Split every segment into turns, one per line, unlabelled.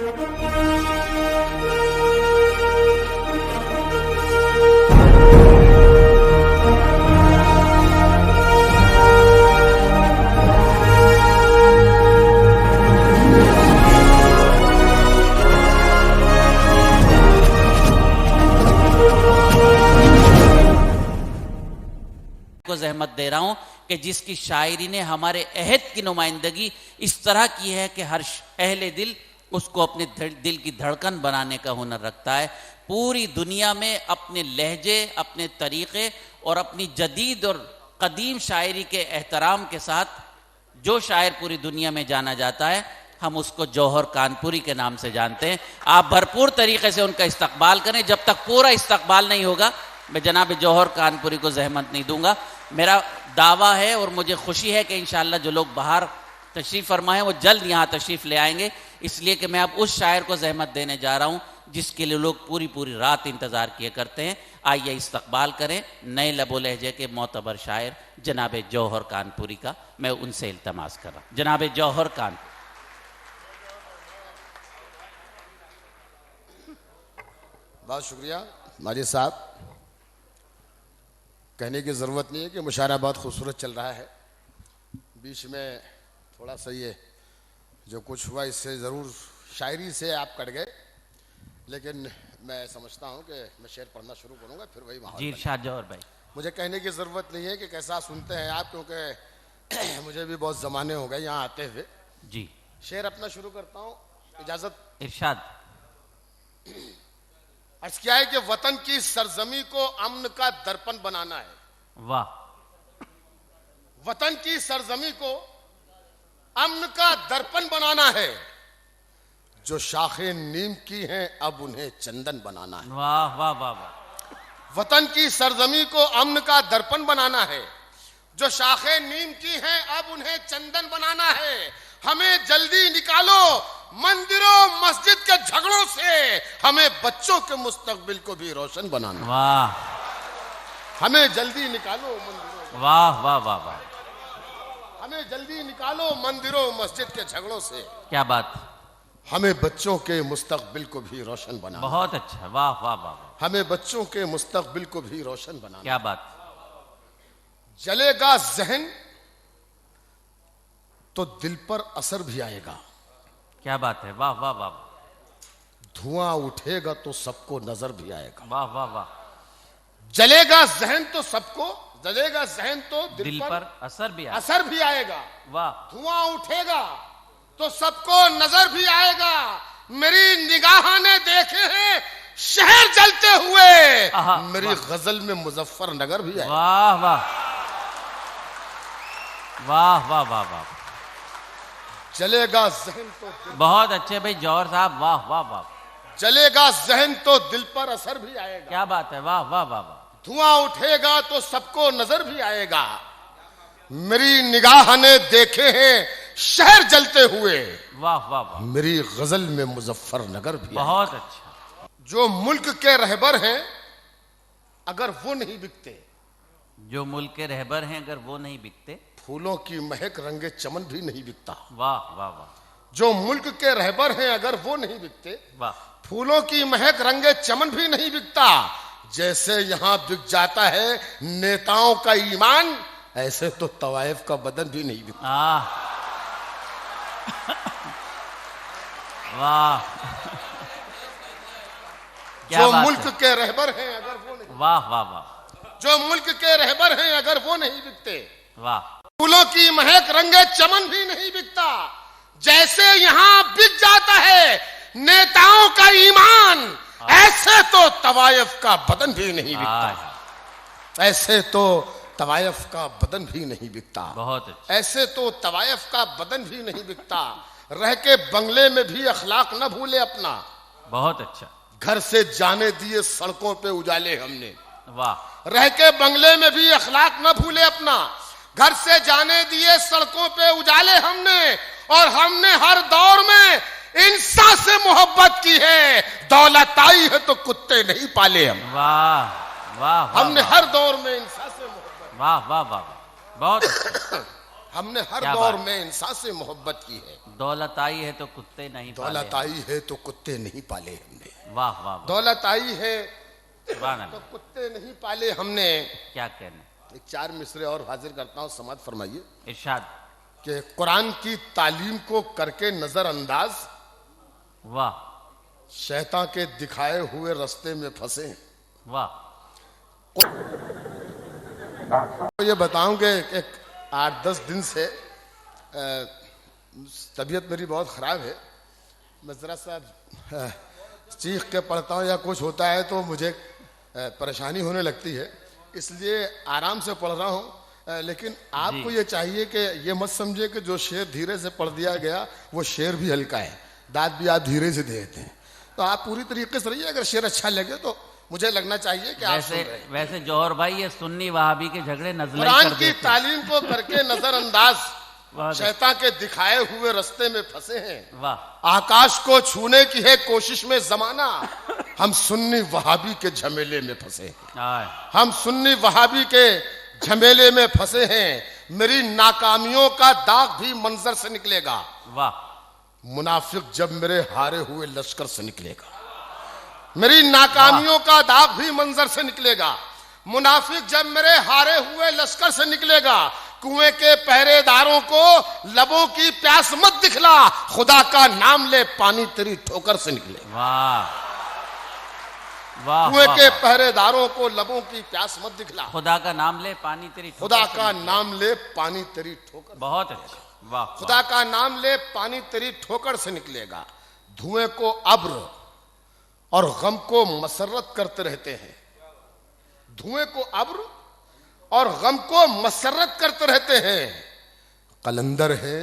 को जहमत दे रहा हूं कि जिसकी शायरी ने हमारे अहद की नुमाइंदगी इस तरह की है कि हर अहले दिल उसको अपने दिल की धड़कन बनाने का हुनर रखता है। पूरी दुनिया में अपने लहजे, अपने तरीक़े और अपनी जदीद और कदीम शायरी के एहतराम के साथ जो शायर पूरी दुनिया में जाना जाता है, हम उसको जौहर कानपुरी के नाम से जानते हैं। आप भरपूर तरीके से उनका इस्तकबाल करें। जब तक पूरा इस्तकबाल नहीं होगा मैं जनाब जौहर कानपुरी को जहमत नहीं दूंगा। मेरा दावा है और मुझे खुशी है कि इंशाअल्लाह जो लोग बाहर तशरीफ़ फरमा है वो जल्द यहाँ तशरीफ़ ले आएंगे, इसलिए कि मैं अब उस शायर को जहमत देने जा रहा हूँ जिसके लिए लोग पूरी पूरी रात इंतज़ार किए करते हैं। आइए इस्तकबाल करें नए लबो लहजे के मोतबर शायर जनाब जौहर कानपुरी का। मैं उनसे इल्तमास कर रहा हूँ। जनाब जौहर कानपुरी।
बहुत शुक्रिया माजिद साहब। कहने की ज़रूरत नहीं है कि मुशायरा बहुत खूबसूरत चल रहा है। बीच में थोड़ा सा ये जो कुछ हुआ इससे ज़रूर शायरी से आप कट गए, लेकिन मैं समझता हूँ कि मैं शेर पढ़ना शुरू करूँगा फिर वही माहौल।
जी इरशाद जौहर भाई।
मुझे कहने की ज़रूरत नहीं है कि कैसा सुनते हैं आप, क्योंकि मुझे भी बहुत ज़माने हो गए यहाँ आते हुए।
जी
शेर अपना शुरू करता हूँ, इजाज़त।
इरशाद।
अर्ज़ क्या है कि वतन की सरजमी को अमन का दर्पण बनाना है।
वाह।
वतन की सरजमी को अमन का दर्पण बनाना है। जो शाखें नीम की हैं अब उन्हें चंदन बनाना है।
वाह वाह वाह वाह।
वतन की सरजमी को अमन का दर्पण बनाना है। जो शाखें नीम की हैं अब उन्हें चंदन बनाना है। हमें जल्दी निकालो मंदिरों मस्जिद के झगड़ों से, हमें बच्चों के मुस्तकबिल को भी रोशन बनाना।
वाह।
हमें जल्दी निकालो मंदिरों,
वाह वाह वाह वाह।
हमें जल्दी निकालो मंदिरों मस्जिद के झगड़ों से।
क्या बात।
हमें बच्चों के मुस्तकबिल को भी रोशन बनाना।
बहुत अच्छा। वाह वाह वाह।
हमें बच्चों के मुस्तकबिल को भी रोशन बनाना।
क्या बात।
जलेगा जहन तो दिल पर असर भी आएगा।
क्या बात है। वाह वाह वाह।
धुआं उठेगा तो सबको नजर भी आएगा।
वाह वाह वाह।
जलेगा जहन तो सबको, जलेगा जहन तो
दिल पर
असर भी आएगा।
वाह।
धुआं उठेगा तो सबको नजर भी आएगा। मेरी निगाह ने देखे हैं शहर जलते हुए, मेरी गजल में मुजफ्फरनगर भी आएगा।
वाह वाह वाह वाह वाह वाह।
जलेगा जहन तो
बहुत अच्छे भाई जौहर साहब। वाह वाह वाह।
जलेगा जहन तो दिल पर असर भी आएगा।
क्या बात है। वाह वाह वाह वाह।
धुआं उठेगा तो सबको नजर भी आएगा। मेरी निगाह ने देखे हैं शहर जलते हुए,
वाह वाह वाह।
मेरी गजल में मुजफ्फरनगर भी।
बहुत अच्छा।
जो मुल्क के रहबर हैं अगर वो नहीं बिकते,
जो मुल्क के रहबर हैं अगर वो नहीं बिकते,
फूलों की महक रंगे चमन भी नहीं बिकता।
वाह वाह वाह।
जो मुल्क के रहबर हैं अगर वो नहीं बिकते,
वाह।
फूलों की महक रंगे चमन भी नहीं बिकता। जैसे यहां बिक जाता है नेताओं का ईमान, ऐसे तो तवाइफ का बदन भी नहीं बिकता।
वाह।
जो मुल्क के रहबर हैं अगर वो नहीं,
वाह वाह वाह।
जो मुल्क के रहबर हैं अगर वो नहीं बिकते,
वाह।
फूलों की महक रंगे चमन भी नहीं बिकता। जैसे यहां बिक जाता है नेताओं का ईमान, ऐसे तो तवाइफ का बदन भी नहीं बिकता। ऐसे तो तवाइफ का बदन भी नहीं बिकता।
बहुत अच्छा।
ऐसे तो तवाइफ का बदन भी नहीं बिकता। रह के बंगले में भी अखलाक न भूले अपना।
बहुत अच्छा।
घर से जाने दिए सड़कों पे उजाले हमने।
वाह।
रह के बंगले में भी अखलाक न भूले अपना। घर से जाने दिए सड़कों पे उजाले हमने, और हमने हर दौर में इंसान से मोहब्बत की है। दौलत आई है तो कुत्ते नहीं पाले हम।
वाह वाह।
हमने हर दौर में इंसान से मोहब्बत।
वाह वाह वाह। बहुत अच्छा।
हमने हर
क्या
दौर
बात।
में इंसान से मोहब्बत की है।
दौलत आई है तो कुत्ते नहीं पाले।
दौलत आई है तो कुत्ते नहीं पाले हमने।
वाह वाह वाह,
दौलत आई है
सुभान
तो
अल्लाह।
कुत्ते नहीं पाले हमने।
क्या कहने।
एक 4 मिसरे और हाजिर करता हूं, समाप्त फरमाइए
इरशाद।
कि कुरान की तालीम को करके नजरअंदाज
वाह
शैतान के दिखाए हुए रास्ते में फंसे।
वाह।
तो ये बताऊं कि एक 8-10 दिन से तबीयत मेरी बहुत ख़राब है। मैं ज़रा सा चीख के पढ़ता हूँ या कुछ होता है तो मुझे परेशानी होने लगती है, इसलिए आराम से पढ़ रहा हूँ। लेकिन आपको ये चाहिए कि ये मत समझे कि जो शेर धीरे से पढ़ दिया गया वो शेर भी हल्का है, दाद भी आप धीरे से देते हैं। तो आप पूरी तरीके से रहिए, अगर शेर अच्छा लगे तो मुझे लगना चाहिए कि आप सुन रहे हैं।
वैसे जौहर भाई ये सुन्नी वहाबी के झगड़े नजर
कुरान की तालीम को करके नजरअंदाज
वाह
शैतान के दिखाए हुए रास्ते में फंसे हैं।
वाह।
आकाश को छूने की है कोशिश में जमाना, हम सुन्नी वहाबी के झमेले में फंसे हैं।
आय,
हम सुन्नी वहाबी के झमेले में फंसे हैं। मेरी नाकामियों का दाग भी मंजर से निकलेगा।
वाह।
मुनाफिक जब मेरे हारे हुए लश्कर से निकलेगा, मेरी नाकामियों का दाग भी मंजर से निकलेगा। मुनाफिक जब मेरे हारे हुए लश्कर से निकलेगा, कुएं के पहरेदारों को लबों की प्यास मत दिखला, खुदा का नाम ले पानी तेरी ठोकर से निकलेगा।
वाह वाह।
कुएं
वाह,
के
वाह।
पहरेदारों को लबों की प्यास मत दिखला,
खुदा का नाम ले पानी तेरी ठोकर
खुदा
से
का
निकले।
नाम ले पानी तेरी ठोकर।
बहुत अच्छा। वाह
खुदा का नाम ले पानी तेरी ठोकर से निकलेगा। धुएं को अब्र और गम को मसरत करते रहते हैं। धुएं को अब्र और गम को मसरत करते रहते हैं। कलंदर है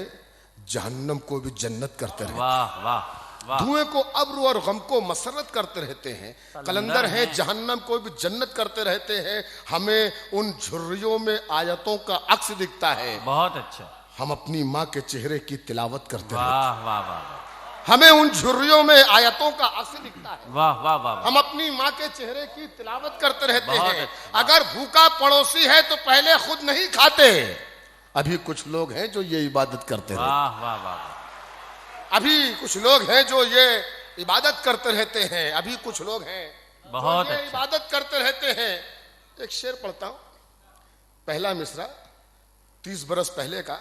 जहन्नम को भी जन्नत करते रहते हैं।
वाह वाह वाह।
धुएं को अब्र और गम को मसरत करते रहते हैं। कलंदर है जहन्नम को भी जन्नत करते रहते हैं। हमें उन झुर्रियों में आयतों का अक्स दिखता है।
बहुत अच्छा।
हम अपनी माँ के चेहरे की तिलावत करते रहते
वाह वाह वाह
हैं। हमें उन झुर्रियों में आयतों का अक्स दिखता है।
वाह वाह वाह।
हम अपनी माँ के चेहरे की तिलावत करते रहते
बहुत
हैं।
अच्छा।
अगर भूखा पड़ोसी है तो पहले खुद नहीं खाते। अभी कुछ लोग हैं जो ये इबादत करते रहते हैं।
वाह वाह वाह।
अभी कुछ लोग हैं जो ये इबादत करते रहते हैं। अभी कुछ लोग हैं
बहुत
जो ये
अच्छा।
इबादत करते रहते हैं। एक शेर पढ़ता हूं, पहला मिसरा 30 बरस पहले का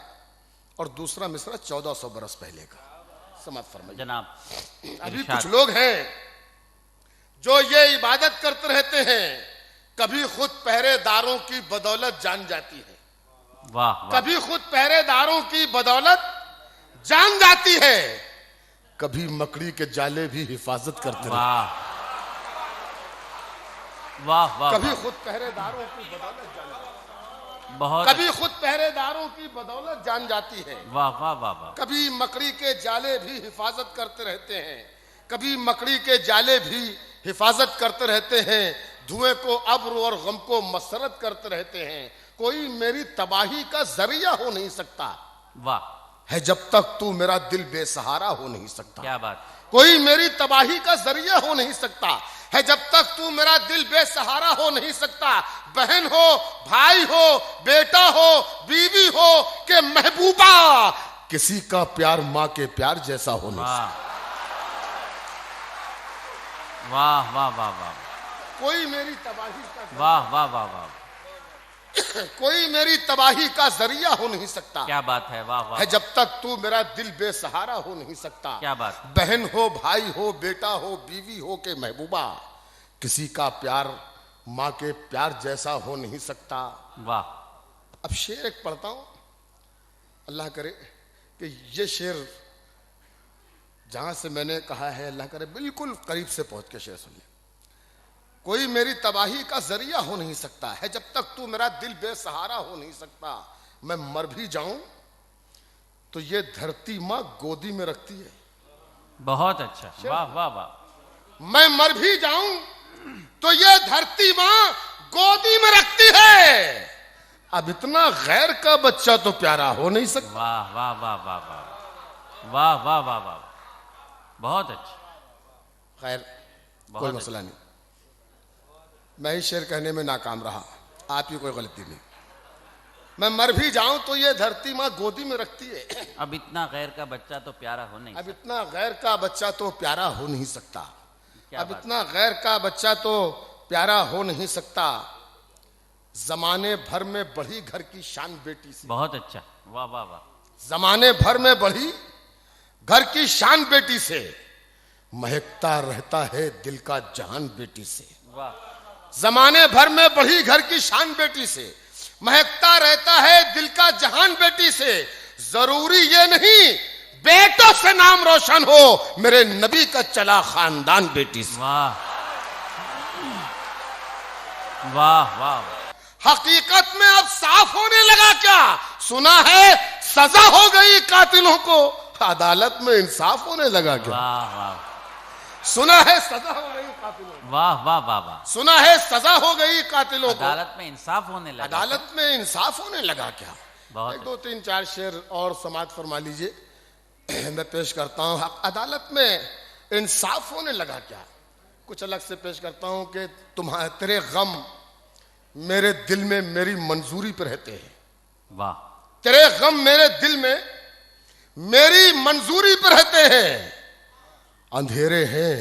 और दूसरा मिसरा 1400 बरस पहले का। समाप्त फरमाइए
जनाब।
अभी
इरशाद।
कुछ लोग हैं जो ये इबादत करते रहते हैं, कभी खुद पहरेदारों की बदौलत जान जाती है।
वाह वाह।
कभी खुद पहरेदारों की बदौलत जान जाती है, कभी मकड़ी के जाले भी हिफाजत करते रहते
वाह वाह वाह।
कभी खुद पहरेदारों की बदौलत जान जाती है।
बहुत
कभी खुद पहरेदारों की बदौलत जान जाती है।
वाह वाह वाह वाह।
कभी मकड़ी के जाले भी हिफाजत करते रहते हैं। कभी मकड़ी के जाले भी हिफाजत करते रहते हैं। धुएं को अब्र और गम को मसरत करते रहते हैं। कोई मेरी तबाही का जरिया हो नहीं सकता
वाह।
है जब तक तू मेरा दिल बेसहारा हो नहीं सकता।
क्या बात।
कोई मेरी तबाही का जरिया हो नहीं सकता है जब तक तू मेरा दिल बेसहारा हो नहीं सकता। बहन हो, भाई हो, बेटा हो, बीवी हो के महबूबा, किसी का प्यार माँ के प्यार जैसा हो नहीं
वाह
सकता।
वाह वाह वाह वाह।
कोई मेरी तबाही का
वाह वाह वाह वाह।
कोई मेरी तबाही का जरिया हो नहीं सकता
क्या बात है। वाह वाह।
है जब तक तू मेरा दिल बेसहारा हो नहीं सकता।
क्या बात।
बहन हो, भाई हो, बेटा हो, बीवी हो के महबूबा, किसी का प्यार माँ के प्यार जैसा हो नहीं सकता।
वाह।
अब शेर एक पढ़ता हूं, अल्लाह करे कि ये शेर जहां से मैंने कहा है अल्लाह करे बिल्कुल करीब से पहुंच के शेर सुनिए। कोई मेरी तबाही का जरिया हो नहीं सकता है जब तक तू मेरा दिल बेसहारा हो नहीं सकता। मैं मर भी जाऊं तो ये धरती माँ गोदी में रखती है।
बहुत अच्छा। वाह वाह वाह।
मैं मर भी जाऊं तो ये धरती माँ गोदी में रखती है। अब इतना गैर का बच्चा तो प्यारा हो नहीं सकता।
वाह वाह वाह वाह वाह वाह वाह वाह वाह। बहुत अच्छा।
खैर
बहुत
कोई
अच्छा।
मसला नहीं, मैं ही शेर कहने में नाकाम रहा, आपकी कोई गलती नहीं। मैं मर भी जाऊं तो ये धरती माँ गोदी में रखती है।
अब इतना गैर का बच्चा तो प्यारा हो नहीं
अब इतना गैर का बच्चा तो प्यारा हो नहीं सकता।
क्या
अब
बात?
इतना गैर का बच्चा तो प्यारा हो नहीं सकता। जमाने भर में बढ़ी घर की शान बेटी से।
बहुत अच्छा, वाह वाह वाह।
जमाने भर में बढ़ी घर की शान बेटी से, महकता रहता है दिल का जहान बेटी से।
वाह,
जमाने भर में बढ़ी घर की शान बेटी से, महकता रहता है दिल का जहान बेटी से। जरूरी ये नहीं बेटों से नाम रोशन हो, मेरे नबी का चला खानदान बेटी से।
वाह वाह वाह।
हकीकत में अब साफ होने लगा क्या? सुना है सजा हो गई कातिलों को, अदालत में इंसाफ होने लगा क्या?
वाह वाह
सुना है सजा हो गई कातिलों को,
वाह वाह वाह वाह।
सुना है सजा हो गई कातिलों को,
अदालत में इंसाफ होने लगा।
अदालत में इंसाफ होने लगा क्या?
बहुत
एक दो तीन चार शेर और समाज फरमा लीजिए, मैं पेश करता हूं। अदालत में इंसाफ होने लगा क्या? कुछ अलग से पेश करता हूं कि तुम्हारे तेरे गम मेरे दिल में मेरी मंजूरी पर रहते हैं।
वाह,
तेरे गम मेरे दिल में मेरी मंजूरी पर रहते हैं। अंधेरे हैं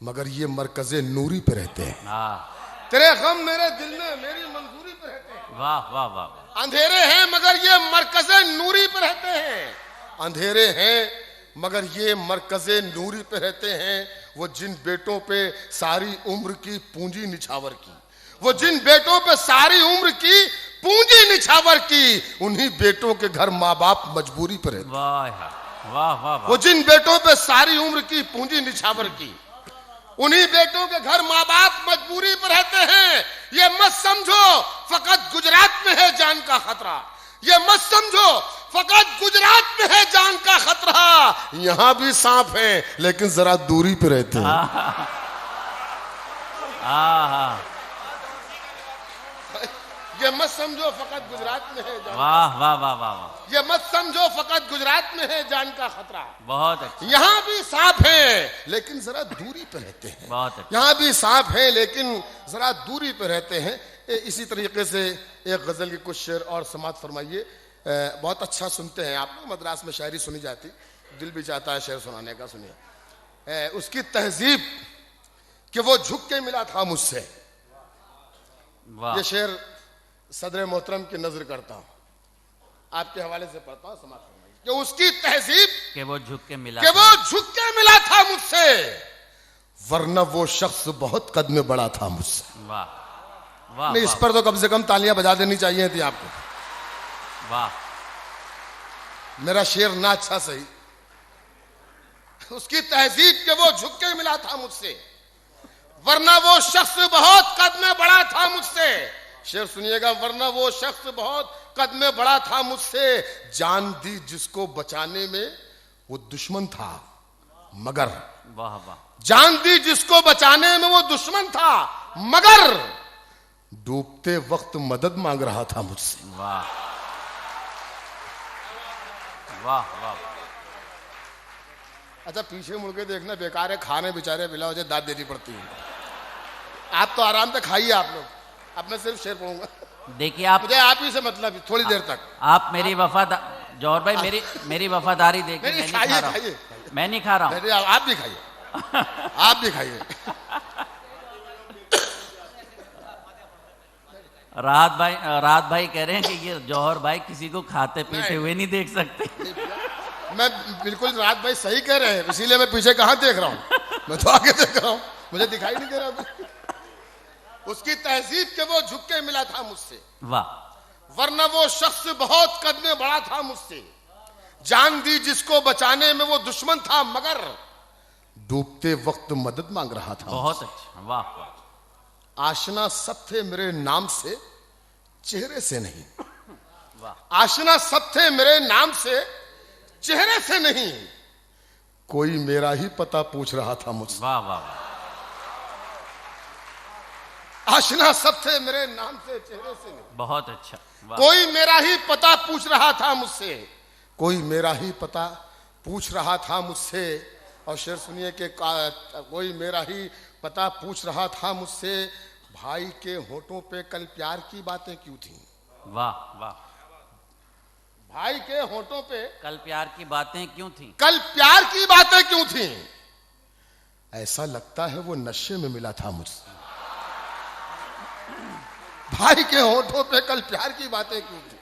मगर ये मरकजे नूरी पे रहते हैं।
हाँ,
तेरे गम मेरे दिल में मेरी मंजूरी पे रहते हैं।
वाह वाह वाह।
अंधेरे हैं मगर ये मरकजे नूरी पे रहते हैं। अंधेरे हैं मगर ये मरकजे नूरी पे रहते हैं। वो जिन बेटों पे सारी उम्र की पूंजी निछावर की, वो जिन बेटों पे सारी उम्र की पूंजी निछावर की, उन्हीं बेटों के घर माँ बाप मजबूरी पर रहते।
वाह वाह वाह
वो जिन बेटों पे सारी उम्र की पूंजी निछावर की, उन्हीं बेटों के घर माँ बाप मजबूरी पर रहते हैं। ये मत समझो फकत गुजरात में है जान का खतरा, ये मत समझो फकत गुजरात में है जान का खतरा। यहां भी सांप है लेकिन जरा दूरी पे रहते हैं। ये मत समझो फकत गुजरात में है जान,
वाह वाह वाह वाह।
ये मत समझो फकत गुजरात में है जान का खतरा।
बहुत अच्छा,
यहाँ भी सांप है लेकिन जरा दूरी पे रहते हैं।
बहुत अच्छा।
यहाँ भी सांप है लेकिन जरा दूरी पे रहते हैं। इसी तरीके से एक गजल की कुछ शेर और समात फरमाइए। बहुत अच्छा सुनते हैं आप लोग, मद्रास में शायरी सुनी जाती, दिल भी चाहता है शेर सुनाने का। सुनिए उसकी तहजीब कि वो झुक के मिला था मुझसे।
वाह,
ये शेर सदर मोहतरम की नजर करता हूं, आपके हवाले से पढ़ता हूं, समाप्त फरमाइए। कि उसकी तहजीब
कि वो झुक के मिला,
कि वो झुक के मिला था मुझसे, वरना वो शख्स बहुत कद में बड़ा था मुझसे।
वाह वाह।
नहीं, इस पर तो कम से कम तालियां बजा देनी चाहिए थी आपको।
वाह,
मेरा शेर ना अच्छा सही। उसकी तहजीब के वो झुक के मिला था मुझसे, वरना वो शख्स बहुत कद में बड़ा था मुझसे। शेर सुनिएगा, वरना वो शख्स बहुत कद में बड़ा था मुझसे। जान दी जिसको बचाने में वो दुश्मन था मगर,
वाह वाह।
जान दी जिसको बचाने में वो दुश्मन था मगर डूबते वक्त मदद मांग रहा था मुझसे।
वाह वाह वाह।
अच्छा, पीछे मुड़ के देखना बेकार है, खाने बेचारे बिला हो जाए दाद देनी पड़ती है। आप तो आराम से खाइए आप लोग, अब मैं सिर्फ शेर पढ़ूंगा।
देखिए आप,
मुझे आप ही से मतलब थोड़ी देर तक।
आप मेरी जौहर भाई मेरी वफादारी देखिए। मैं नहीं खा रहा हूं, मैं नहीं खा रहा हूं।
नहीं, आप भी खाइए, आप भी खाइए।
राहत भाई कह रहे हैं कि ये जौहर भाई किसी को खाते पीते हुए नहीं देख सकते।
मैं बिल्कुल राहत भाई सही कह रहे हैं, इसीलिए मैं पीछे कहां देख रहा हूं, मैं तो आगे देख रहा हूं, मुझे दिखाई नहीं दे रहा। उसकी तहजीब के वो झुक के मिला था मुझसे,
वाह,
वरना वो शख्स बहुत कद में बड़ा था मुझसे। जान दी जिसको बचाने में वो दुश्मन था मगर डूबते वक्त मदद मांग रहा था।
बहुत अच्छा, वाह वाह।
आशना सब थे मेरे नाम से चेहरे से नहीं,
वाह।
आशना सब थे मेरे नाम से चेहरे से नहीं, कोई मेरा ही पता पूछ रहा था मुझसे।
वाह वाह वाह।
आशना सब थे मेरे नाम से चेहरे से नहीं,
बहुत अच्छा, वाह।
कोई मेरा ही पता पूछ रहा था मुझसे, कोई मेरा ही पता पूछ रहा था मुझसे। और शेर सुनिए कि कोई मेरा ही पता पूछ रहा था मुझसे, भाई के होठों पे कल प्यार की बातें क्यों थी,
वाह वाह।
भाई के होठों पे
कल प्यार की बातें क्यों थी?
कल प्यार की बातें क्यों थी? ऐसा लगता है वो नशे में मिला था मुझसे। भाई के होठों पे कल प्यार की बातें क्यों थी?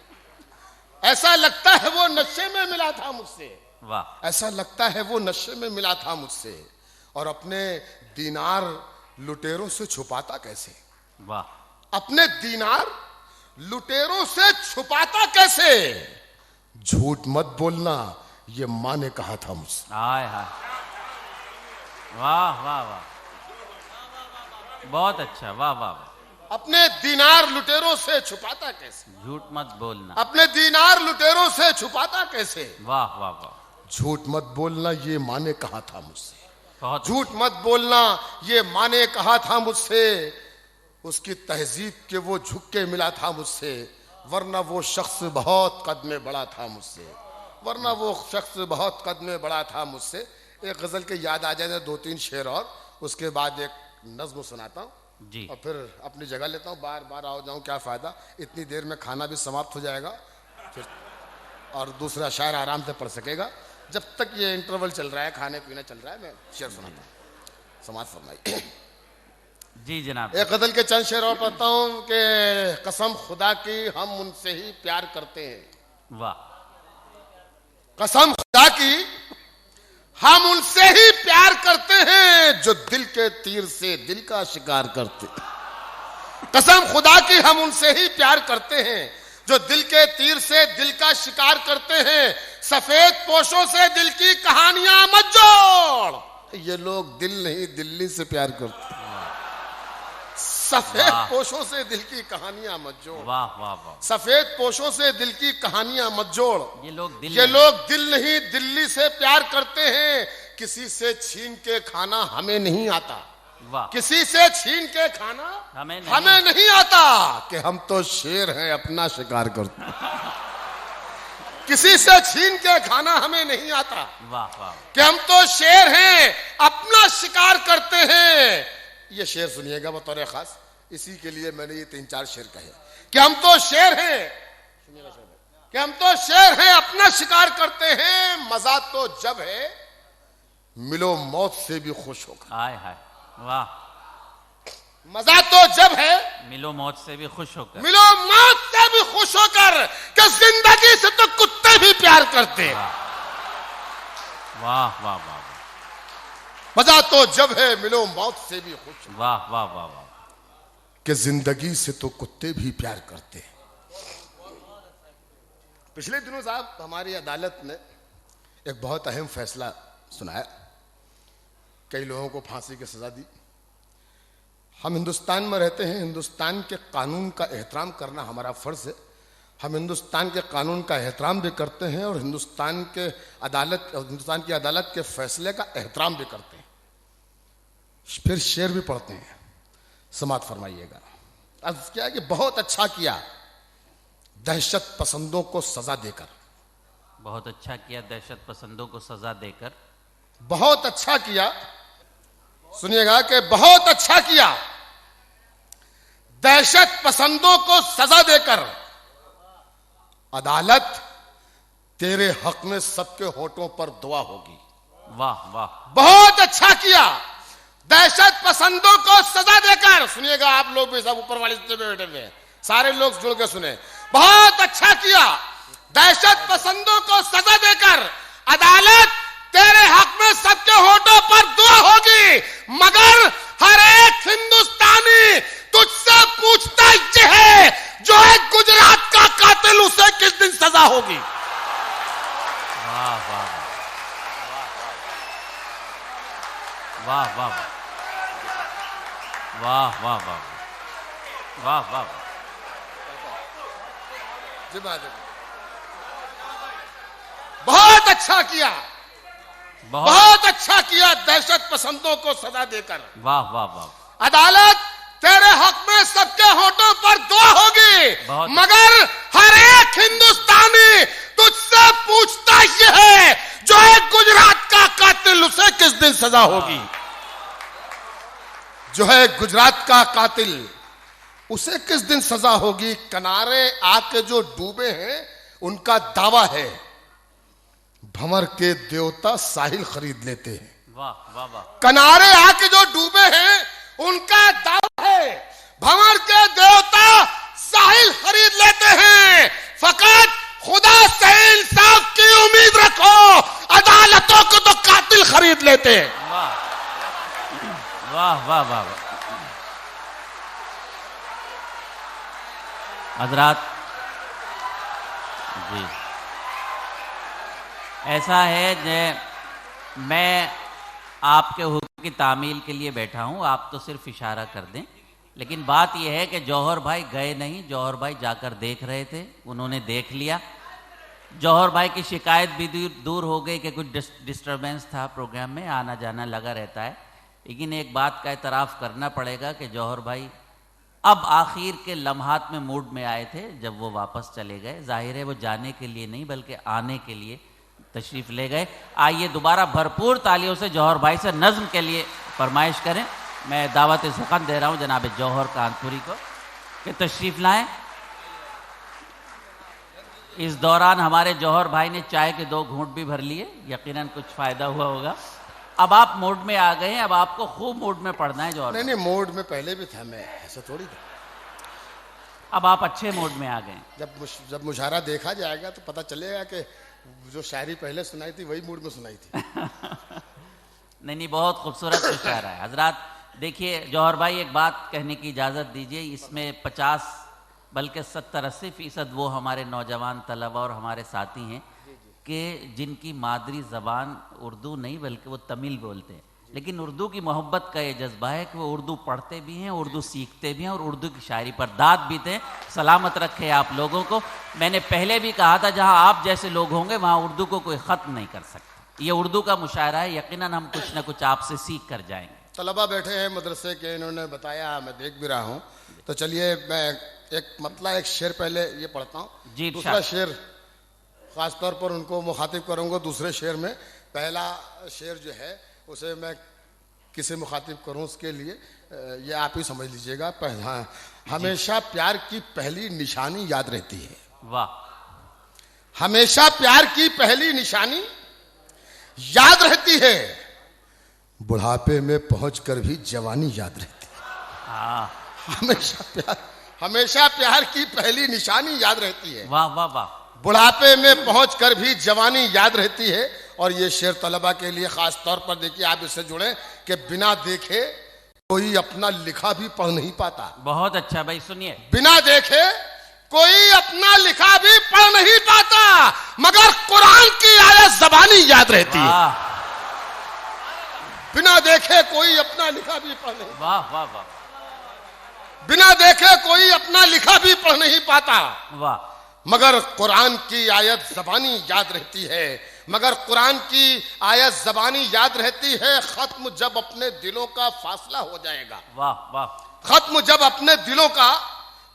ऐसा लगता है वो नशे में मिला था मुझसे।
वाह।
ऐसा लगता है वो नशे में मिला था मुझसे। और अपने दीनार लुटेरों से छुपाता कैसे?
वाह।
अपने दीनार लुटेरों से छुपाता कैसे? झूठ मत बोलना, ये मां ने कहा था मुझसे।
हाय हाय, वाह वाह वाह, बहुत अच्छा, वाह वाह वाह।
अपने दीनार लुटेरों से छुपाता कैसे?
झूठ मत बोलना।
अपने दीनार लुटेरों से छुपाता कैसे?
वाह वाह वाह।
झूठ मत बोलना, ये मां ने कहा था मुझसे।
बहुत
झूठ मत बोलना, ये मां ने कहा था मुझसे। उसकी तहजीब के वो झुक के मिला था मुझसे, वरना वो शख्स बहुत कद में बड़ा था मुझसे। वरना वो शख्स बहुत कद में बड़ा था मुझसे। एक गजल के याद आ जाए, 2-3 शेर और उसके बाद एक नज्म सुनाता हूँ
जी।
और फिर अपनी जगह लेता हूँ। बार बार आओ जाऊँ क्या फायदा, इतनी देर में खाना भी समाप्त हो जाएगा फिर, और दूसरा शायर आराम से पढ़ सकेगा। जब तक ये इंटरवल चल रहा है, खाने पीना चल रहा है, मैं शेर सुनाता हूँ, समाज फरमाइए।
जी जनाब।
एक गजल के चंद शेर और पढ़ता हूँ कि कसम खुदा की हम उनसे ही प्यार करते हैं।
वाह।
कसम खुदा की हम उनसे ही प्यार करते हैं जो दिल के तीर से दिल का शिकार करते। कसम खुदा की हम उनसे ही प्यार करते हैं जो दिल के तीर से दिल का शिकार करते हैं। सफेद पोशों से दिल की कहानियां मत जोड़। ये लोग दिल नहीं दिल्ली से प्यार करते। सफेद पोशों से दिल की कहानियां मत जोड़।
वाह वाह वाह।
सफेद पोशों से दिल की कहानियां मत जोड़।
ये लोग
दिल नहीं दिल्ली से प्यार करते हैं। किसी से छीन के खाना हमें नहीं आता।
वाह।
किसी से छीन के खाना
हमें
नहीं आता कि हम तो शेर हैं अपना शिकार करते। किसी से छीन के खाना हमें नहीं आता।
वाह वाह।
कि हम तो शेर हैं अपना शिकार करते हैं। ये शेर सुनिएगा बतौर खास, इसी के लिए मैंने ये 3-4 शेर कहे कि हम तो शेर हैं, सुनिएगा शेर, कि हम तो शेर हैं अपना शिकार करते हैं। मजा तो जब है मिलो मौत से भी खुश होकर।
हाय हाय, वाह।
मजा तो जब है
मिलो मौत से भी खुश होकर।
मिलो मौत से भी खुश होकर, कि जिंदगी से तो कुत्ते भी प्यार करते हैं।
वाह वाह वाह।
मजा तो जब है मिलो मौत से भी खुश।
वाह वाह वाह वाह।
कि जिंदगी से तो कुत्ते भी प्यार करते हैं। पिछले दिनों साहब हमारी अदालत ने एक बहुत अहम फैसला सुनाया। कई लोगों को फांसी की सजा दी। हम हिंदुस्तान में रहते हैं, हिंदुस्तान के कानून का एहतराम करना हमारा फर्ज है। हम हिंदुस्तान के कानून का एहतराम भी करते हैं और हिंदुस्तान की अदालत के फैसले का एहतराम भी करते हैं। फिर शेर भी पढ़ते हैं, समात फरमाइएगा। अर्ज किया कि बहुत अच्छा किया दहशत पसंदों को सजा देकर।
बहुत अच्छा किया दहशत पसंदों को सजा देकर।
बहुत अच्छा किया, सुनिएगा कि बहुत अच्छा किया दहशत पसंदों को सजा देकर। अदालत तेरे हक में सबके होठों पर दुआ होगी।
वाह वाह।
बहुत अच्छा किया दहशत पसंदों को सजा देकर। सुनिएगा आप लोग भी, सब ऊपर वाले पे बैठे हुए हैं, सारे लोग जुड़ के सुने। बहुत अच्छा किया दहशत पसंदों को सजा देकर। अदालत तेरे हक में सबके होठों पर दुआ होगी, मगर हर एक हिंदुस्तानी तुझसे पूछता ये है जो है गुजरात का कातिल, उसे किस दिन सजा होगी।
वाह वाह वाह वाह वाह वाह वाह वाह वाह।
बहुत अच्छा किया, बहुत अच्छा किया दहशत पसंदों को सजा देकर।
वाह वाह वाह।
अदालत तेरे हक में सबके होठों पर दुआ होगी, मगर हर एक हिंदुस्तानी तुझसे पूछता ये है जो है गुजरात का कातिल, उसे किस दिन सजा होगी। जो है गुजरात का कातिल, उसे किस दिन सजा होगी। किनारे आके जो डूबे हैं उनका दावा है भंवर के देवता साहिल खरीद लेते हैं।
वाह वाह वाह।
किनारे आके जो डूबे हैं उनका दावा है भंवर के देवता साहिल खरीद लेते हैं। फकत खुदा से इंसाफ की उम्मीद रखो, अदालतों को तो कातिल खरीद लेते हैं।
वाह वाह वाह वाह। हजरात जी, ऐसा है कि मैं आपके हुक्म की तामील के लिए बैठा हूं, आप तो सिर्फ इशारा कर दें। लेकिन बात यह है कि जौहर भाई गए नहीं, जौहर भाई जाकर देख रहे थे, उन्होंने देख लिया। जौहर भाई की शिकायत भी दूर हो गई कि कुछ डिस्टरबेंस था प्रोग्राम में, आना जाना लगा रहता है। लेकिन एक बात का एतराफ़ करना पड़ेगा कि जौहर भाई अब आखिर के लम्हात में मूड में आए थे जब वो वापस चले गए। जाहिर है वो जाने के लिए नहीं बल्कि आने के लिए तशरीफ़ ले गए। आइए दोबारा भरपूर तालियों से जौहर भाई से नज़्म के लिए फरमाइश करें। मैं दावत ज़ुक़न दे रहा हूँ जनाब जौहर कानपुरी को कि तशरीफ़ लाएं। इस दौरान हमारे जौहर भाई ने चाय के 2 घूंट भी भर लिए, यकीनन कुछ फ़ायदा हुआ होगा। अब आप मूड में आ गए हैं, अब आपको खूब मूड में पढ़ना है जौहर।
नहीं मूड में पहले भी था मैं, ऐसा थोड़ी था।
अब आप अच्छे मूड में आ गए।
जब मुशायरा देखा जाएगा तो पता चलेगा कि जो शायरी पहले सुनाई थी वही मूड में सुनाई थी।
नहीं, बहुत खूबसूरत मुशायरा है। हजरात देखिए जौहर भाई, एक बात कहने की इजाज़त दीजिए। इसमें 50 बल्कि 70-80% वो हमारे नौजवान तलबा और हमारे साथी हैं कि जिनकी मादरी ज़बान उर्दू नहीं बल्कि वो तमिल बोलते हैं। लेकिन उर्दू की मोहब्बत का ये जज्बा है कि वो उर्दू पढ़ते भी हैं, उर्दू सीखते भी हैं और उर्दू की शायरी पर दाद भी दें। सलामत रखे आप लोगों को। मैंने पहले भी कहा था जहाँ आप जैसे लोग होंगे वहाँ उर्दू को कोई ख़त्म नहीं कर सकता। ये उर्दू का मुशायरा है, यकीनन हम कुछ ना कुछ आपसे सीख कर जाएंगे।
तलबा बैठे हैं मदरसे के, इन्होंने बताया, मैं देख भी रहा हूँ। तो चलिए मैं एक शेर पहले ये पढ़ता हूँ, दूसरा शेर खास तौर पर उनको मुखातिब करूँगा। दूसरे शेर में पहला शेर जो है उसे मैं किसे मुखातिब करूँ उसके लिए ये आप ही समझ लीजिएगा। हमेशा प्यार की पहली निशानी याद रहती है।
वाह।
हमेशा प्यार की पहली निशानी याद रहती है, बुढ़ापे में पहुंचकर भी जवानी याद रहती है। हमेशा प्यार की पहली निशानी याद रहती है।
वाह वाह वाह।
बुढ़ापे में पहुंचकर भी जवानी याद रहती है। और ये शेर तलबा के लिए खास तौर पर देखिए, आप इससे जुड़े कि बिना देखे कोई अपना लिखा भी पढ़ नहीं पाता।
बहुत अच्छा भाई, सुनिए।
बिना देखे कोई अपना लिखा भी पढ़ नहीं पाता, मगर कुरान की आयत ज़बानी याद रहती है। बिना देखे कोई अपना लिखा भी पढ़ नहीं।
वाह वाह वाह।
बिना देखे कोई अपना लिखा भी पढ़ नहीं पाता,
वाह।
मगर कुरान की आयत ज़बानी याद रहती है। मगर कुरान की आयत ज़बानी याद रहती है। खत्म जब अपने दिलों का फासला हो जाएगा।
वाह वाह।
खत्म जब अपने दिलों का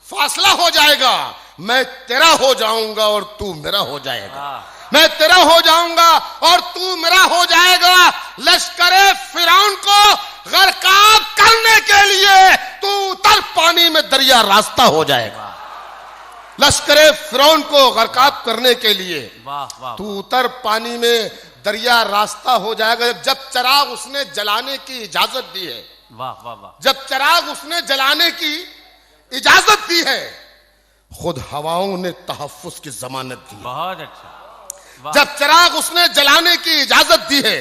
फासला हो जाएगा, मैं तेरा हो जाऊंगा और तू मेरा हो जाएगा। मैं तेरा हो जाऊंगा और तू मेरा हो जाएगा। लश्करे फिरौन को गर्काब करने के लिए तू उतर, पानी में दरिया रास्ता हो जाएगा। लश्करे फिरौन को गर्काब करने के लिए तू उतर, पानी में दरिया रास्ता हो जाएगा। जब चिराग उसने जलाने की इजाजत दी है।
वाह वाह वाह।
जब चिराग उसने जलाने की इजाजत दी है, खुद हवाओं ने तहफ्फुज की जमानत दी।
बहुत अच्छा।
जब चिराग उसने जलाने की इजाजत दी है,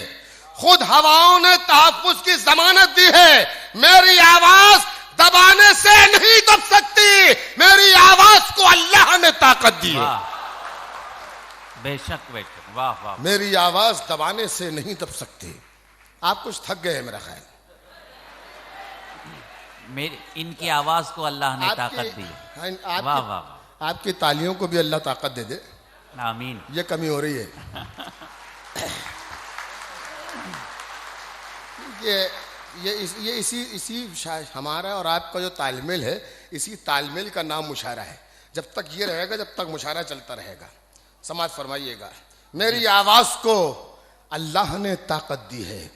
खुद हवाओं ने तहफ्फुज की जमानत दी है। मेरी आवाज दबाने से नहीं दब सकती, मेरी आवाज को अल्लाह ने ताकत दी है।
बेशक बेशक। वाह वाह।
मेरी आवाज दबाने से नहीं दब सकती। आप कुछ थक गए मेरा ख्याल।
मेरी इनकी आवाज को अल्लाह ने ताकत दी। वाह वाह।
आपकी तालियों को भी अल्लाह ताकत दे दे।
आमीन।
ये कमी हो रही है। ये इसी हमारा और आपका जो तालमेल है, इसी तालमेल का नाम मुशायरा है। जब तक ये रहेगा, जब तक मुशायरा चलता रहेगा। समाज फरमाइएगा, मेरी आवाज को अल्लाह ने ताकत दी है।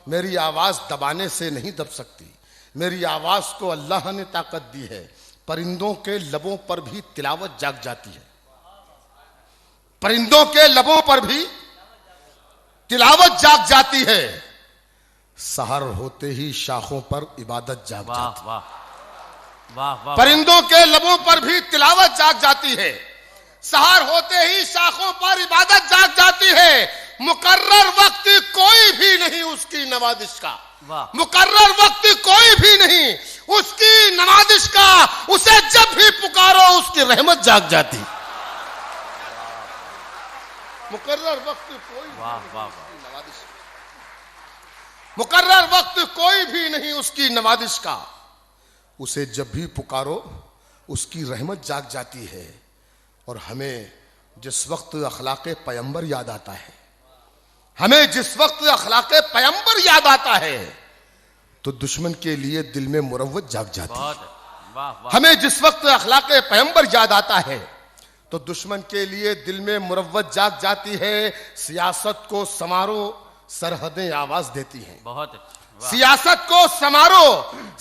मेरी आवाज दबाने से नहीं दब सकती। मेरी आवाज को अल्लाह ने ताकत दी है। परिंदों के लबों पर भी तिलावत जाग जाती है। परिंदों के लबों पर भी तिलावत जाग जाती है, सहर होते ही शाखों पर इबादत जाग जाती है।
वाह वाह वाह।
परिंदों के लबों पर भी तिलावत जाग जाती है, सहर होते ही शाखों पर इबादत जाग जाती है। मुकर्रर वक्त कोई भी नहीं उसकी नवाजिश का, मुकर्रर वक्त कोई भी नहीं उसकी नवाजिश का, उसे जब भी पुकारो उसकी रहमत जाग जाती। मुकर्रर वक्त कोई नवाजिश, मुकर्रर वक्त कोई भी नहीं उसकी नवाजिश का, उसे जब भी पुकारो उसकी रहमत जाग जाती है। और हमें जिस वक्त अखलाके पैगंबर याद आता है, हमें जिस वक्त अखलाके पैगंबर याद आता है, तो दुश्मन के लिए दिल में मुरव्वत जाग जाती है। हमें जिस वक्त अखलाके पैगंबर याद आता है, तो दुश्मन के लिए दिल में मुरव्वत जाग जाती है। सियासत को समारो, सरहदें आवाज देती हैं। बहुत अच्छा। सियासत को समारो,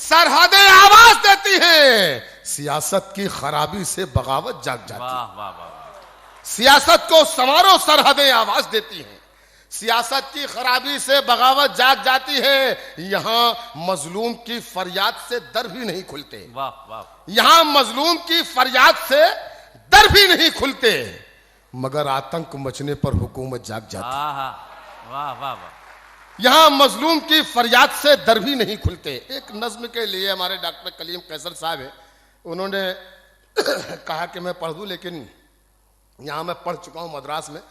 सरहदें आवाज देती हैं। सियासत की खराबी से बगावत जाग जाती है। सियासत को समारो, सरहदें आवाज देती हैं। सियासत की खराबी से बगावत जाग जाती है। यहां मजलूम की फरियाद से दर भी नहीं खुलते। यहां मजलूम की फरियाद से दर भी नहीं खुलते, मगर आतंक मचने पर हुकूमत जाग जाती है। यहां मजलूम की फरियाद से दर भी नहीं खुलते। एक नज्म के लिए हमारे डॉक्टर कलीम कैसर साहब है, उन्होंने कहा कि मैं पढ़ दूं, लेकिन यहां मैं पढ़ चुका हूं मद्रास में।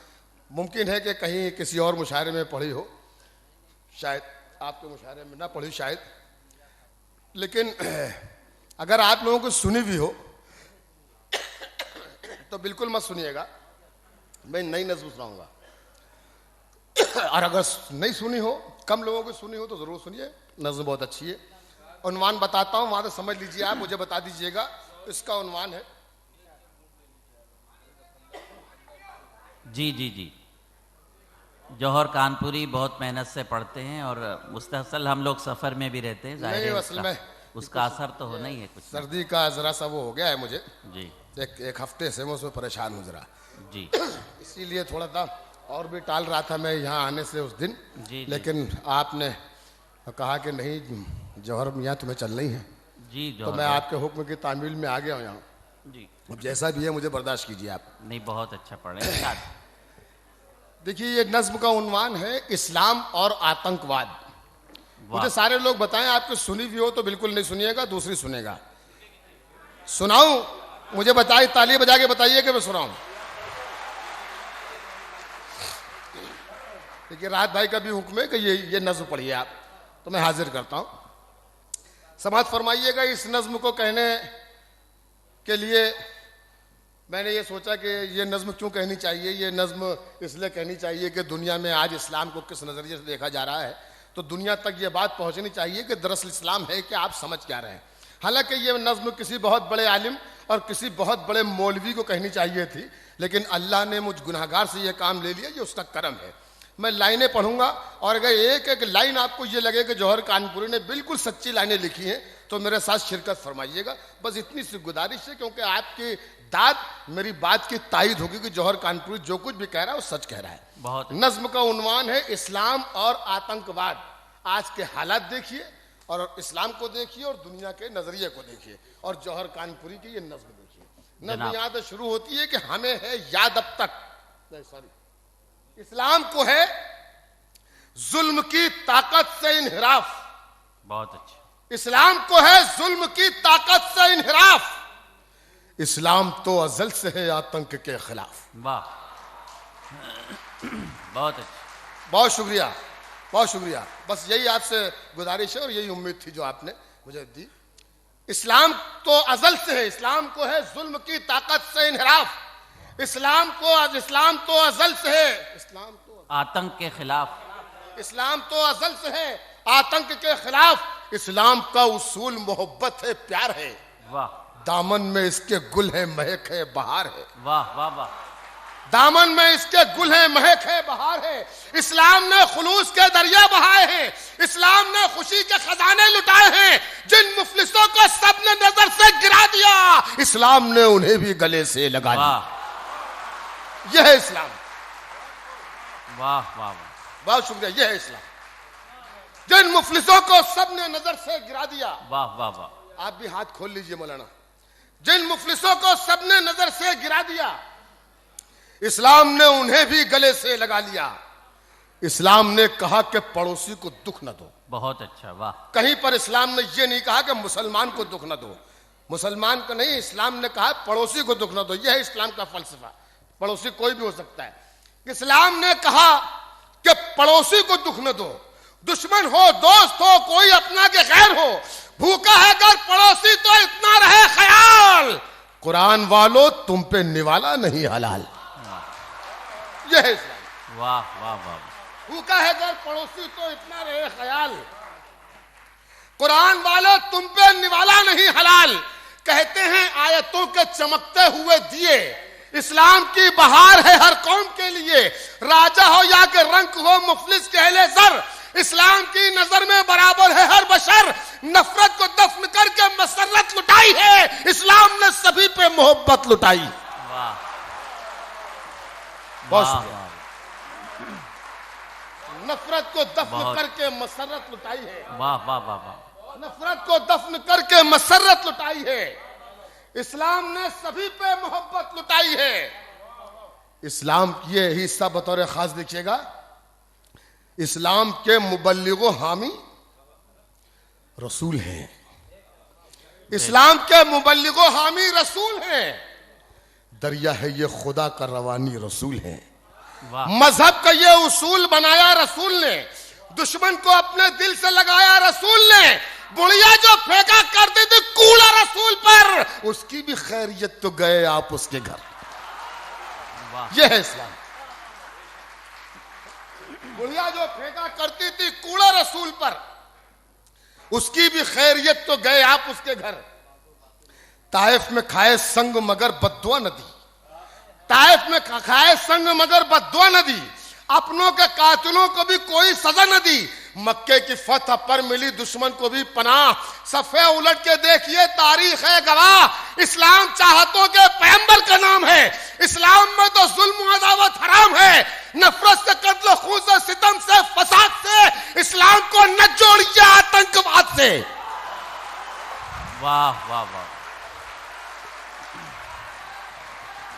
मुमकिन है कि कहीं किसी और मुशायरे में पढ़ी हो, शायद आपके मुशायरे में ना पढ़ी शायद, लेकिन अगर आप लोगों को सुनी भी हो तो बिल्कुल मत सुनिएगा, मैं नई नज्म सुनाऊंगा। और अगर नहीं सुनी हो, कम लोगों की सुनी हो, तो जरूर सुनिए, नज्म बहुत अच्छी है। उन्वान बताता हूं, वहां से समझ लीजिए, आप मुझे बता दीजिएगा। इसका उन्वान है,
जी जी जी, जौहर कानपुरी बहुत मेहनत से पढ़ते हैं और मुस्तहसल हम लोग सफर में भी रहते हैं, जाहिर है उसका असर तो होना ही है। कुछ
सर्दी का जरा सा वो हो गया है मुझे
जी,
एक हफ्ते से मैं उसमें परेशान हूँ जरा
जी,
इसीलिए थोड़ा सा और भी टाल रहा था मैं यहाँ आने से उस दिन जी, लेकिन आपने कहा कि नहीं जौहर मियाँ तुम्हें चलना ही है जी, तो मैं आपके हुक्म की तामील में आ गया हूँ यहाँ जी। अब जैसा भी है मुझे बर्दाश्त कीजिए आप।
नहीं, बहुत अच्छा पढ़े।
देखिए ये नज्म का उन्वान है इस्लाम और आतंकवाद। मुझे सारे लोग बताएं, आपको सुनी भी हो तो बिल्कुल नहीं सुनिएगा, दूसरी सुनेगा। सुनाऊं? मुझे बताइए, ताली बजा के बताइए कि मैं सुनाऊं। देखिए राहत भाई का भी हुक्म है कि ये नज्म पढ़िए आप, तो मैं हाजिर करता हूं। समाज फरमाइएगा। इस नज्म को कहने के लिए मैंने ये सोचा कि ये नज्म क्यों कहनी चाहिए। ये नज्म इसलिए कहनी चाहिए कि दुनिया में आज इस्लाम को किस नज़रिए से देखा जा रहा है, तो दुनिया तक ये बात पहुंचनी चाहिए कि दरअसल इस्लाम है कि आप समझ क्या रहे हैं। हालांकि ये नज्म किसी बहुत बड़े आलिम और किसी बहुत बड़े मौलवी को कहनी चाहिए थी, लेकिन अल्लाह ने मुझ गुनहगार से ये काम ले लिया, ये उसका करम है। मैं लाइनें पढ़ूंगा और अगर एक एक लाइन आपको ये लगे कि जौहर कानपुरी ने बिल्कुल सच्ची लाइनें लिखी हैं तो मेरे साथ शिरकत फरमाइएगा। बस इतनी सी गुजारिश है, क्योंकि आपकी दाद मेरी बात की तायद होगी कि जौहर कानपुरी जो कुछ भी कह रहा है वो सच कह रहा है। बहुत नज्म का उन्वान है इस्लाम और आतंकवाद। आज के हालात देखिए और इस्लाम को देखिए और दुनिया के नजरिए को देखिए और जौहर कानपुरी की ये नज्म देखिए। नज्म यहाँ से शुरू होती है कि हमें है याद अब तक, सॉरी, इस्लाम को है जुल्म की ताकत से इनहिराफ।
बहुत अच्छा। इस्लाम
को है जुल्म की ताकत से इनहिराफ। इस्लाम तो अजल से है आतंक के खिलाफ।
वाह, बहुत अच्छा,
बहुत शुक्रिया, बहुत शुक्रिया। बस यही आपसे गुजारिश है और यही उम्मीद थी जो आपने मुझे दी। इस्लाम तो अजल से है, इस्लाम को है जुल्म की ताकत से इनहिराफ। इस्लाम तो अजल से है, इस्लाम तो
आतंक के खिलाफ।
इस्लाम तो अजल से है आतंक के खिलाफ। इस्लाम का उसूल मोहब्बत है, प्यार है।
वाह।
दामन में इसके गुल है, महक है, बहार है।
वाह वाह वाह।
दामन में इसके गुल है, महक है, बहार है। इस्लाम ने खुलूस के दरिया बहाए हैं। इस्लाम ने खुशी के खजाने लुटाए हैं। जिन मुफलिसों को सबने नजर से गिरा दिया, इस्लाम ने उन्हें भी गले से लगा लिया। यह है इस्लाम।
वाह वाह वाह,
बहुत शुक्रिया। यह है इस्लाम। जिन मुफलिसों को सबने नजर से गिरा दिया,
वाह वाह वाह,
आप भी हाथ खोल लीजिए मौलाना, जिन मुफलिसों को सबने नजर से गिरा दिया, इस्लाम ने उन्हें भी गले से लगा लिया। इस्लाम ने कहा कि पड़ोसी को दुख न दो।
बहुत अच्छा, वाह।
कहीं पर इस्लाम ने यह नहीं कहा कि मुसलमान को दुख न दो, मुसलमान को नहीं, इस्लाम ने कहा पड़ोसी को दुख न दो। यह है इस्लाम का फलसफा। पड़ोसी कोई भी हो सकता है। इस्लाम ने कहा कि पड़ोसी को दुख न दो, दुश्मन हो, दोस्त हो, कोई अपना के गैर हो, भूखा है अगर पड़ोसी तो इतना रहे ख्याल, कुरान वालों तुम पे निवाला नहीं हलाल। यह है इस्लाम।
वाह वाह वाह,
भूखा है अगर पड़ोसी तो इतना रहे ख्याल, कुरान वालों तुम पे निवाला नहीं हलाल। कहते हैं आयतों के चमकते हुए दिए, इस्लाम की बहार है हर कौम के लिए, राजा हो या कि रंक हो, मुफलिस कहले सर, इस्लाम की नजर में बराबर है हर बशर। नफरत को दफन करके मसरत लुटाई है, इस्लाम ने सभी पे मोहब्बत लुटाई।
वाह,
बहुत
वाह,
शुक्रिया। नफरत को दफन
बहुत।
करके मसरत लुटाई है,
वाह वाह वाह वाह,
नफरत को दफन करके मसरत लुटाई है। इस्लाम ने सभी पे मोहब्बत लुटाई है। इस्लाम की ये हिस्सा बतौर खास देखिएगा, इस्लाम के मुबल्लिगो हामी रसूल हैं। इस्लाम के मुबल्लिगो हामी रसूल हैं। दरिया है ये खुदा का रवानी रसूल है।
वाह,
मजहब का ये उसूल बनाया रसूल ने, दुश्मन को अपने दिल से लगाया रसूल ने। बुढ़िया जो फेंका करती थी कूड़ा रसूल पर, उसकी भी खैरियत तो गए आप उसके घर।
वाह,
यह है इस्लाम। बुढ़िया जो फेंका करती थी कूड़ा रसूल पर, उसकी भी खैरियत तो गए आप उसके घर। ताइफ में खाए संग मगर बद्दुआ नदी, ताइफ में खाए संग मगर बद्दुआ नदी, अपनों के कातिलों को भी कोई सजा न दी। मक्के की फतह पर मिली दुश्मन को भी पनाह, सफ़े उलट के देखिए तारीख है गवाह। इस्लाम चाहतों के पैगंबर का नाम है, इस्लाम में तो जुल्म अदावत हराम है। नफरत से, कत्ल खून से, सितम से, फसाद से इस्लाम को न जोड़िए आतंकवाद से।
वाह वाह वाह,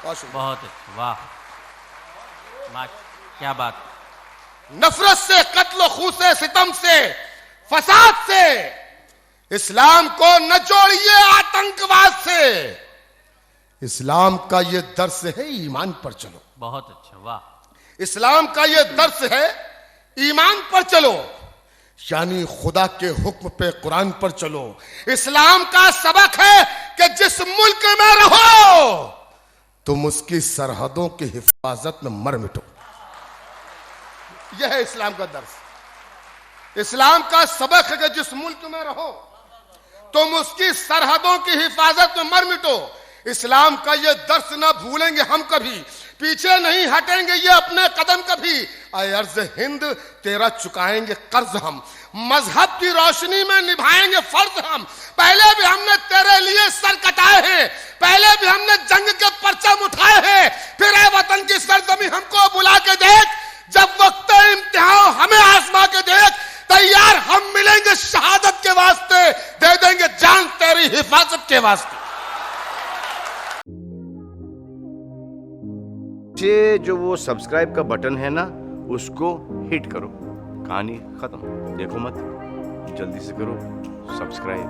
बहुत अच्छा, वाह, माँ क्या बात।
नफरत से, कत्ल खून से, सितम से, फसाद से इस्लाम को न जोड़िए आतंकवाद से। इस्लाम का ये दर्स है ईमान पर चलो।
बहुत अच्छा, वाह,
इस्लाम का ये दर्स है ईमान पर चलो, यानी खुदा के हुक्म पे कुरान पर चलो। इस्लाम का सबक है कि जिस मुल्क में रहो तुम उसकी सरहदों की हिफाजत में मर मिटो। यह है इस्लाम का दर्स। इस्लाम का सबक है कि जिस मुल्क में रहो तुम उसकी सरहदों की हिफाजत में मर मिटो। इस्लाम का यह दर्स ना भूलेंगे हम कभी, पीछे नहीं हटेंगे ये अपने कदम कभी। अर्ज हिंद तेरा चुकाएंगे कर्ज हम, मजहब की रोशनी में निभाएंगे फर्ज हम। पहले भी हमने तेरे लिए सर कटाए हैं, पहले भी हमने जंग के परचम उठाए हैं, फिर ए वतन की सरजमी हमको बुला के देख, जब वक्त इम्तिहान हमें आजमा के देख। तैयार हम मिलेंगे शहादत के वास्ते, दे देंगे जान तेरी हिफाजत के वास्ते।
ये जो वो सब्सक्राइब का बटन है ना, उसको हिट करो। कहानी खत्म। देखो मत, जल्दी से करो सब्सक्राइब।